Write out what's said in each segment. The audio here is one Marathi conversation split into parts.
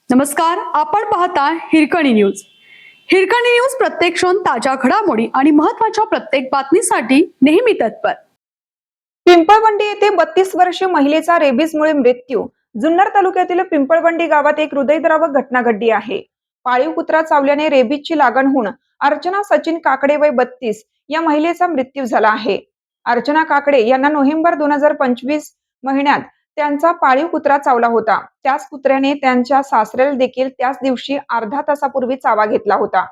नमस्कार, आपण पाहता हिरकणी न्यूज. हिरकणी न्यूज प्रत्येक क्षण ताज्या घडामोडी आणि महत्त्वाच्या प्रत्येक बातमीसाठी नेहमी तत्पर. पिंपळवंडी येथे 32 वर्षीय महिलेचा रेबीजमुळे मृत्यू. जुन्नर तालुक्यातील पिंपळवंडी गावात एक हृदयद्रावक घटना घडली आहे. पाळीव कुत्रा चावल्याने रेबीजची लागण होऊन अर्चना सचिन काकडे वय 32 या महिलेचा मृत्यू झाला आहे. अर्चना काकडे यांना नोव्हेंबर 2025 महिन्यात त्यांचा पाळीव कुत्रा चावला होता. त्याच कुत्र्याने त्यांच्या सासऱ्याला देखील त्याच दिवशी अर्धा तासापूर्वी चावा घेतला होता.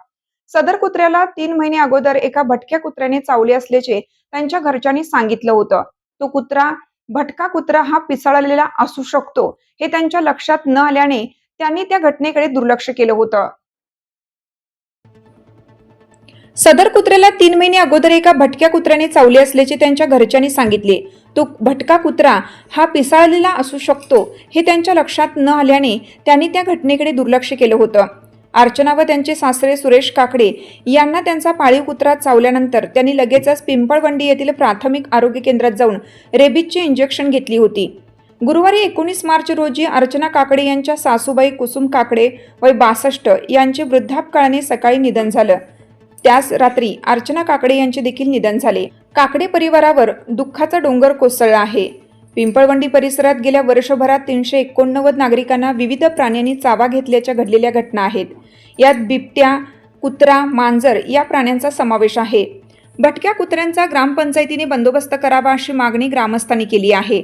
सदर कुत्र्याला 3 महिने अगोदर एका भटक्या कुत्र्याने चावले असल्याचे त्यांच्या घरच्यांनी सांगितलं होतं. तो कुत्रा भटका कुत्रा हा पिसाळलेला असू शकतो हे त्यांच्या लक्षात न आल्याने त्यांनी त्या घटनेकडे दुर्लक्ष केलं होतं. सदर कुत्र्याला 3 महिने अगोदर एका भटक्या कुत्र्याने चावले असल्याचे त्यांच्या घरच्यांनी सांगितले. तो भटका कुत्रा हा पिसाळलेला असू शकतो हे त्यांच्या लक्षात न आल्याने त्यांनी त्या घटनेकडे दुर्लक्ष केलं होतं. अर्चना व त्यांचे सासरे सुरेश काकडे यांना त्यांचा पाळीव कुत्रा चावल्यानंतर त्यांनी लगेचच पिंपळवंडी येथील प्राथमिक आरोग्य केंद्रात जाऊन रेबीजचे इंजेक्शन घेतली होती. गुरुवारी 19 मार्च रोजी अर्चना काकडे यांच्या सासूबाई कुसुम काकडे वय 62 यांचे वृद्धापकाळाने सकाळी निधन झालं. त्याच रात्री अर्चना काकडे यांचे देखील निधन झाले. काकडे परिवारावर दुःखाचा डोंगर कोसळला आहे. पिंपळवंडी परिसरात गेल्या वर्षभरात 389 नागरिकांना विविध प्राण्यांनी चावा घेतल्याच्या घडलेल्या घटना आहेत. यात बिबट्या, कुत्रा, मांजर या प्राण्यांचा समावेश आहे. भटक्या कुत्र्यांचा ग्रामपंचायतीने बंदोबस्त करावा अशी मागणी ग्रामस्थांनी केली आहे.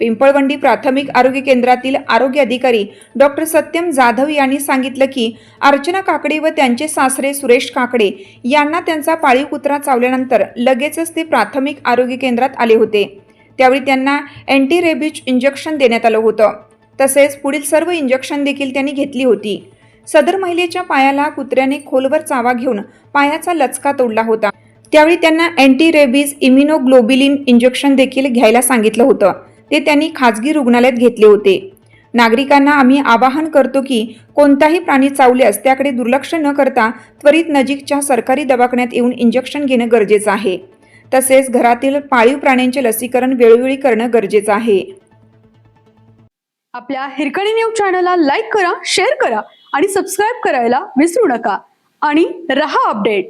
पिंपळवंडी प्राथमिक आरोग्य केंद्रातील आरोग्य अधिकारी डॉक्टर सत्यम जाधव यांनी सांगितलं की अर्चना काकडे व त्यांचे सासरे सुरेश काकडे यांना त्यांचा पाळीव कुत्रा चावल्यानंतर लगेचच ते प्राथमिक आरोग्य केंद्रात आले होते. त्यावेळी त्यांना अँटी रेबीज इंजेक्शन देण्यात आलं होतं. तसेच पुढील सर्व इंजेक्शन देखील त्यांनी घेतली होती. सदर महिलेच्या पायाला कुत्र्याने खोलवर चावा घेऊन पायाचा लचका तोडला होता. त्यावेळी त्यांना अँटी रेबीज इम्युनोग्लोबिलिन इंजेक्शन देखील घ्यायला सांगितलं होतं. ते त्यांनी खाजगी रुग्णालयात घेतले होते. नागरिकांना आम्ही आवाहन करतो की कोणताही प्राणी चावल्यास त्याकडे दुर्लक्ष न करता त्वरित नजीकच्या सरकारी दवाखान्यात येऊन इंजेक्शन घेणं गरजेचं आहे. तसेच घरातील पाळीव प्राण्यांचे लसीकरण वेळोवेळी करणं गरजेचं आहे. आपल्या हिरकणी न्यूज चॅनलला लाईक करा, शेअर करा आणि सबस्क्राईब करायला विसरू नका आणि रहा अपडेट.